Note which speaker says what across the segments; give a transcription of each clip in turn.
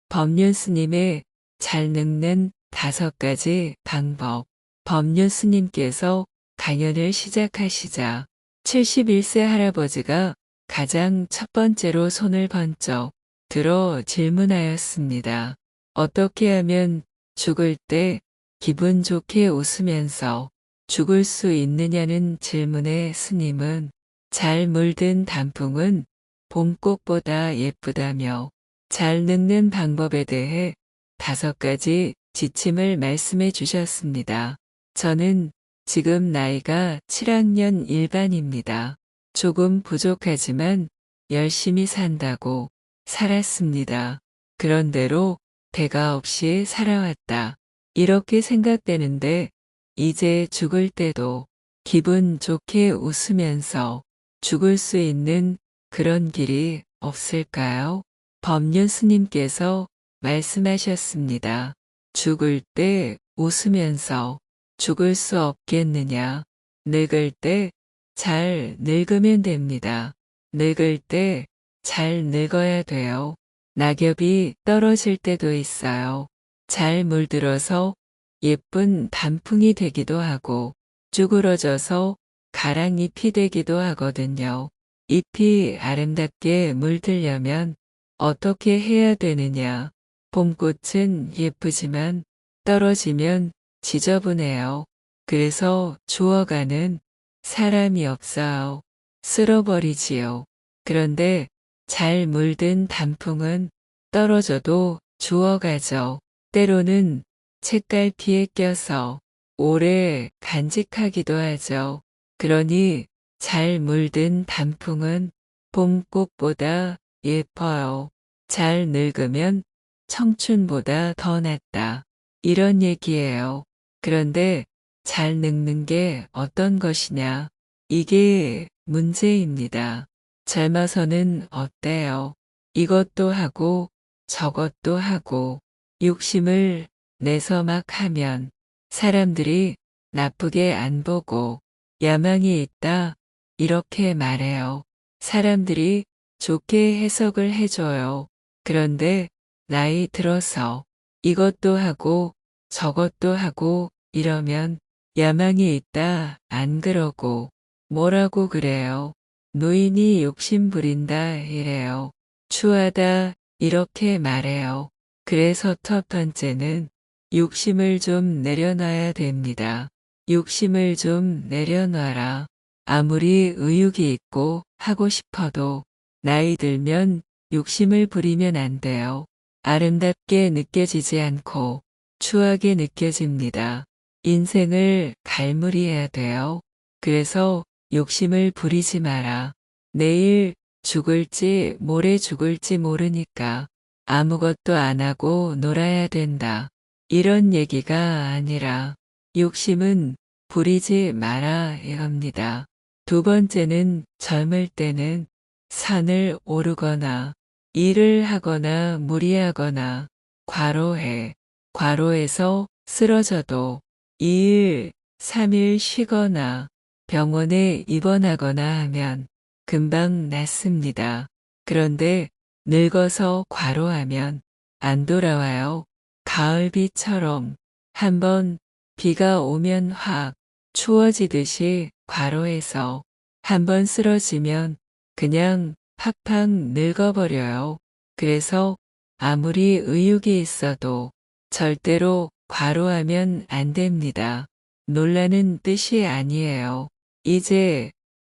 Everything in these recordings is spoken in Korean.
Speaker 1: 법륜 스님의 잘 늙는 5가지 방법. 법륜 스님께서 강연을 시작하시자 71세 할아버지가 가장 첫 번째로 손을 번쩍 들어 질문하였습니다. 어떻게 하면 죽을 때 기분 좋게 웃으면서 죽을 수 있느냐는 질문에 스님은 잘 물든 단풍은 봄꽃보다 예쁘다며 잘 늙는 방법에 대해 5가지 지침을 말씀해 주셨습니다. 저는 지금 나이가 7학년 1반입니다. 조금 부족하지만 열심히 산다고 살았습니다. 그런대로 배가 없이 살아왔다. 이렇게 생각되는데 이제 죽을 때도 기분 좋게 웃으면서 죽을 수 있는 그런 길이 없을까요? 법륜 스님께서 말씀하셨습니다. 죽을 때 웃으면서 죽을 수 없겠느냐. 늙을 때 잘 늙으면 됩니다. 늙을 때 잘 늙어야 돼요. 낙엽이 떨어질 때도 있어요. 잘 물들어서 예쁜 단풍이 되기도 하고 쭈그러져서 가랑잎이 되기도 하거든요. 잎이 아름답게 물들려면 어떻게 해야 되느냐. 봄꽃은 예쁘지만 떨어지면 지저분해요. 그래서 주워가는 사람이 없어요. 쓸어버리지요. 그런데 잘 물든 단풍은 떨어져도 주워가죠. 때로는 책갈피에 껴서 오래 간직하기도 하죠. 그러니 잘 물든 단풍은 봄꽃보다 예뻐요. 잘 늙으면 청춘보다 더 낫다. 이런 얘기예요. 그런데 잘 늙는 게 어떤 것이냐? 이게 문제입니다. 젊어서는 어때요? 이것도 하고 저것도 하고 욕심을 내서 막 하면 사람들이 나쁘게 안 보고 야망이 있다 이렇게 말해요. 사람들이 좋게 해석을 해줘요. 그런데 나이 들어서 이것도 하고 저것도 하고 이러면 야망이 있다 안 그러고 뭐라고 그래요. 노인이 욕심 부린다 이래요. 추하다 이렇게 말해요. 그래서 첫 번째는 욕심을 좀 내려놔야 됩니다. 욕심을 좀 내려놔라. 아무리 의욕이 있고 하고 싶어도 나이 들면 욕심을 부리면 안 돼요. 아름답게 느껴지지 않고 추하게 느껴집니다. 인생을 갈무리해야 돼요. 그래서 욕심을 부리지 마라. 내일 죽을지 모레 죽을지 모르니까 아무것도 안 하고 놀아야 된다. 이런 얘기가 아니라 욕심은 부리지 마라 이겁니다. 두 번째는 젊을 때는 산을 오르거나 일을 하거나 무리하거나 과로해. 과로해서 쓰러져도 2일, 3일 쉬거나 병원에 입원하거나 하면 금방 낫습니다. 그런데 늙어서 과로하면 안 돌아와요. 가을비처럼 한번 비가 오면 확 추워지듯이 과로해서 한번 쓰러지면 그냥 팍팍 늙어버려요. 그래서 아무리 의욕이 있어도 절대로 과로하면 안 됩니다. 놀라는 뜻이 아니에요. 이제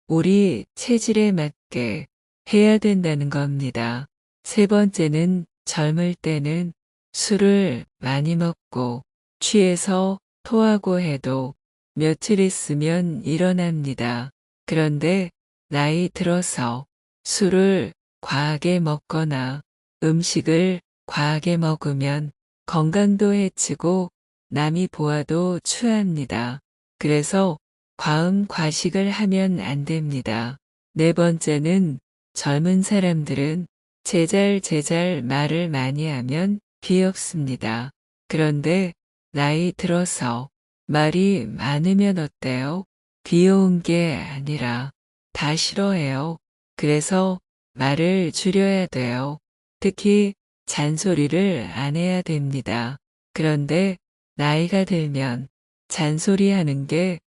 Speaker 1: 우리 체질에 맞게 해야 된다는 겁니다. 세 번째는 젊을 때는 술을 많이 먹고 취해서 토하고 해도 며칠 있으면 일어납니다. 그런데 나이 들어서 술을 과하게 먹거나 음식을 과하게 먹으면 건강도 해치고 남이 보아도 추합니다. 그래서 과음 과식을 하면 안 됩니다. 네 번째는 젊은 사람들은 제잘 말을 많이 하면 귀엽습니다. 그런데 나이 들어서 말이 많으면 어때요? 귀여운 게 아니라 다 싫어해요. 그래서 말을 줄여야 돼요. 특히 잔소리를 안 해야 됩니다. 그런데 나이가 들면 잔소리하는 게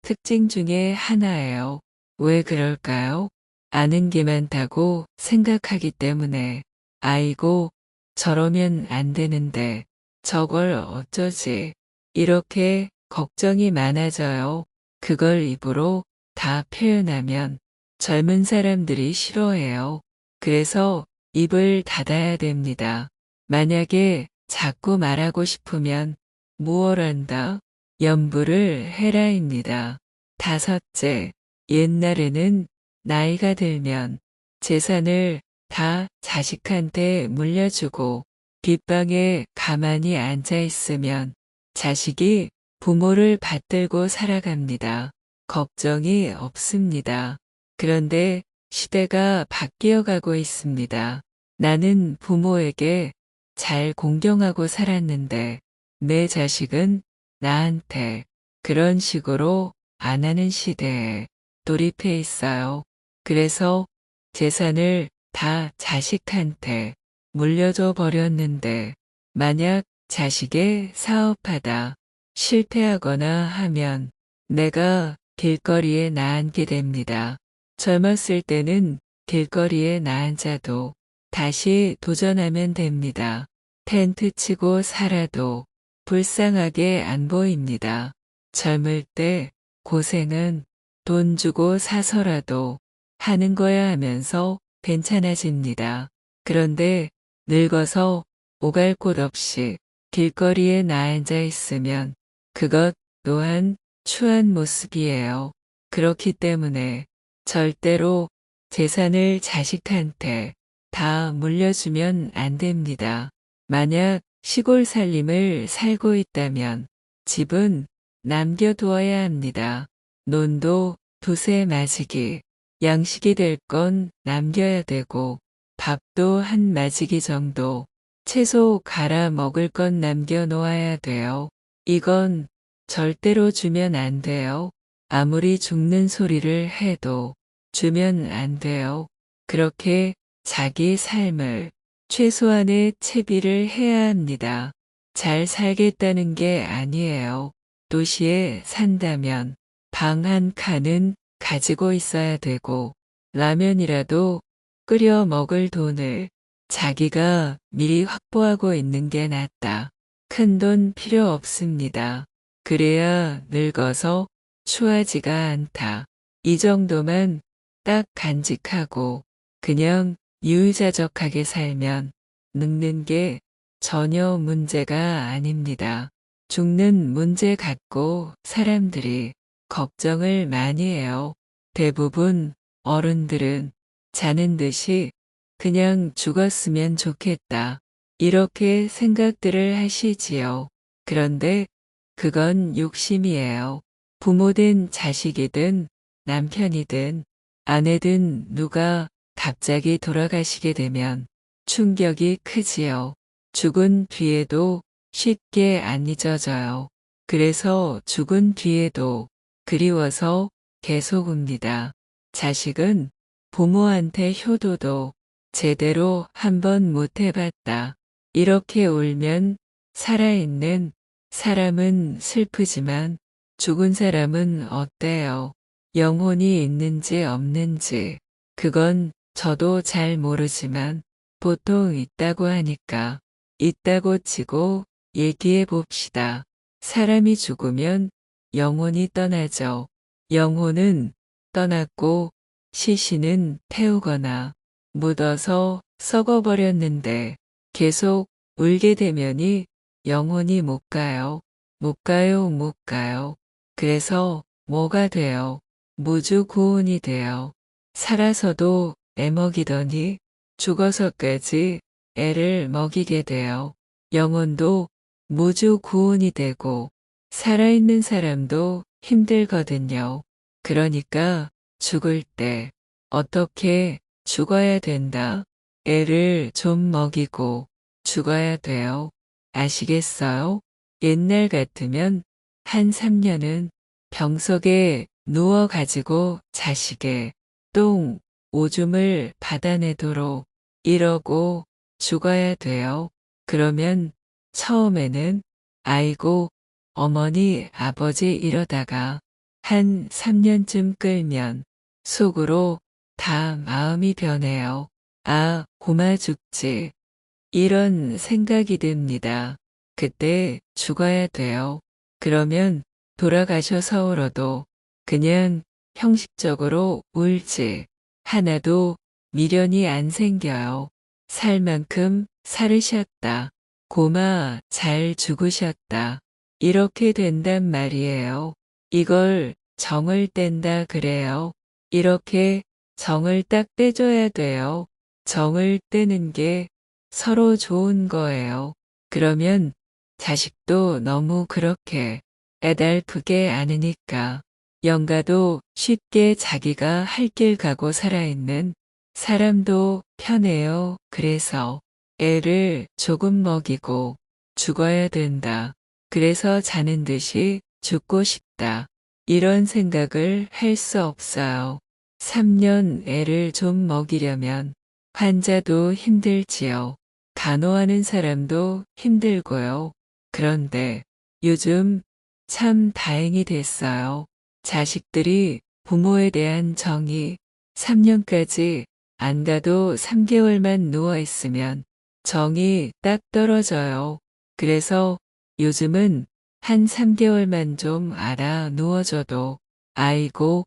Speaker 1: 특징 중에 하나예요. 왜 그럴까요? 아는 게 많다고 생각하기 때문에. 아이고, 저러면 안 되는데, 저걸 어쩌지? 이렇게 걱정이 많아져요. 그걸 입으로 다 표현하면 젊은 사람들이 싫어해요. 그래서 입을 닫아야 됩니다. 만약에 자꾸 말하고 싶으면 무얼 한다? 염불을 해라입니다. 다섯째, 옛날에는 나이가 들면 재산을 다 자식한테 물려주고 뒷방에 가만히 앉아 있으면 자식이 부모를 받들고 살아갑니다. 걱정이 없습니다. 그런데 시대가 바뀌어 가고 있습니다. 나는 부모에게 잘 공경하고 살았는데 내 자식은 나한테 그런 식으로 안 하는 시대에 돌입해 있어요. 그래서 재산을 다 자식한테 물려줘 버렸는데 만약 자식의 사업하다 실패하거나 하면 내가 길거리에 나앉게 됩니다. 젊었을 때는 길거리에 나앉아도 다시 도전하면 됩니다. 텐트 치고 살아도 불쌍하게 안 보입니다. 젊을 때 고생은 돈 주고 사서라도 하는 거야 하면서 괜찮아집니다. 그런데 늙어서 오갈 곳 없이 길거리에 나앉아 있으면 그것 또한 추한 모습이에요. 그렇기 때문에 절대로 재산을 자식한테 다 물려주면 안 됩니다. 만약 시골 살림을 살고 있다면 집은 남겨두어야 합니다. 논도 두세 마지기, 양식이 될 건 남겨야 되고 밥도 한 마지기 정도, 채소 갈아 먹을 건 남겨 놓아야 돼요. 이건 절대로 주면 안 돼요. 아무리 죽는 소리를 해도 주면 안 돼요. 그렇게 자기 삶을 최소한의 채비를 해야 합니다. 잘 살겠다는 게 아니에요. 도시에 산다면 방 한 칸은 가지고 있어야 되고 라면이라도 끓여 먹을 돈을 자기가 미리 확보하고 있는 게 낫다. 큰 돈 필요 없습니다. 그래야 늙어서 추하지가 않다. 이 정도만 딱 간직하고 그냥 유유자적하게 살면 늙는 게 전혀 문제가 아닙니다. 죽는 문제 갖고 사람들이 걱정을 많이 해요. 대부분 어른들은 자는 듯이 그냥 죽었으면 좋겠다. 이렇게 생각들을 하시지요. 그런데 그건 욕심이에요. 부모든 자식이든 남편이든 아내든 누가 갑자기 돌아가시게 되면 충격이 크지요. 죽은 뒤에도 쉽게 안 잊어져요. 그래서 죽은 뒤에도 그리워서 계속 웁니다. 자식은 부모한테 효도도 제대로 한번 못 해봤다. 이렇게 울면 살아있는 사람은 슬프지만 죽은 사람은 어때요? 영혼이 있는지 없는지 그건 저도 잘 모르지만 보통 있다고 하니까 있다고 치고 얘기해 봅시다. 사람이 죽으면 영혼이 떠나죠. 영혼은 떠났고 시신은 태우거나 묻어서 썩어버렸는데 계속 울게 되면이 영혼이 못 가요. 못 가요, 못 가요. 그래서 뭐가 돼요? 무주고운이 돼요. 살아서도 애 먹이더니 죽어서까지 애를 먹이게 돼요. 영혼도 무주고운이 되고 살아있는 사람도 힘들거든요. 그러니까 죽을 때 어떻게 죽어야 된다. 애를 좀 먹이고 죽어야 돼요. 아시겠어요? 옛날 같으면 한 3년은 병석에 누워가지고 자식의 똥, 오줌을 받아내도록 이러고 죽어야 돼요. 그러면 처음에는 아이고, 어머니, 아버지 이러다가 한 3년쯤 끌면 속으로 다 마음이 변해요. 아, 고마 죽지. 이런 생각이 듭니다. 그때 죽어야 돼요. 그러면 돌아가셔서 울어도 그냥 형식적으로 울지. 하나도 미련이 안 생겨요. 살 만큼 살으셨다. 고마 잘 죽으셨다. 이렇게 된단 말이에요. 이걸 정을 뗀다 그래요. 이렇게 정을 딱 떼줘야 돼요. 정을 떼는 게 서로 좋은 거예요. 그러면 자식도 너무 그렇게 애달프게 않으니까 영가도 쉽게 자기가 할 길 가고 살아있는 사람도 편해요. 그래서 애를 조금 먹이고 죽어야 된다. 그래서 자는 듯이 죽고 싶다. 이런 생각을 할 수 없어요. 3년 애를 좀 먹이려면 환자도 힘들지요. 간호하는 사람도 힘들고요. 그런데 요즘 참 다행이 됐어요. 자식들이 부모에 대한 정이 3년까지 안 가도 3개월만 누워있으면 정이 딱 떨어져요. 그래서 요즘은 한 3개월만 좀 알아 누워줘도 아이고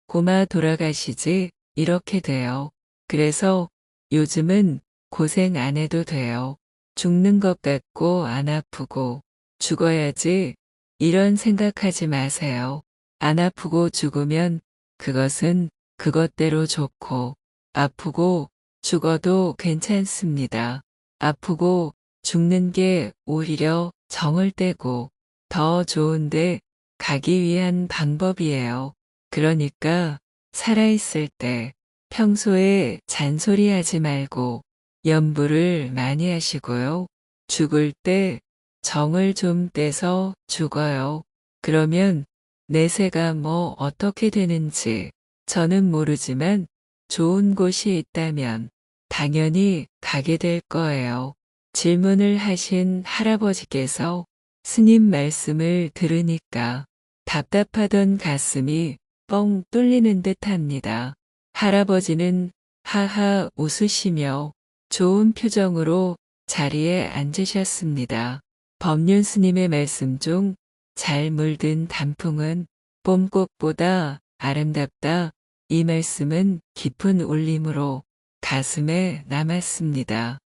Speaker 1: 고마 돌아가시지 이렇게 돼요. 그래서 요즘은 고생 안 해도 돼요. 죽는 것 같고 안 아프고 죽어야지 이런 생각하지 마세요. 안 아프고 죽으면 그것은 그것대로 좋고 아프고 죽어도 괜찮습니다. 아프고 죽는 게 오히려 정을 떼고 더 좋은데 가기 위한 방법이에요. 그러니까 살아있을 때 평소에 잔소리하지 말고 염불을 많이 하시고요. 죽을 때 정을 좀 떼서 죽어요. 그러면 내세가 뭐 어떻게 되는지 저는 모르지만 좋은 곳이 있다면 당연히 가게 될 거예요. 질문을 하신 할아버지께서 스님 말씀을 들으니까 답답하던 가슴이 뻥 뚫리는 듯 합니다. 할아버지는 하하 웃으시며 좋은 표정으로 자리에 앉으셨습니다. 법륜 스님의 말씀 중 잘 물든 단풍은 봄꽃보다 아름답다. 이 말씀은 깊은 울림으로 가슴에 남았습니다.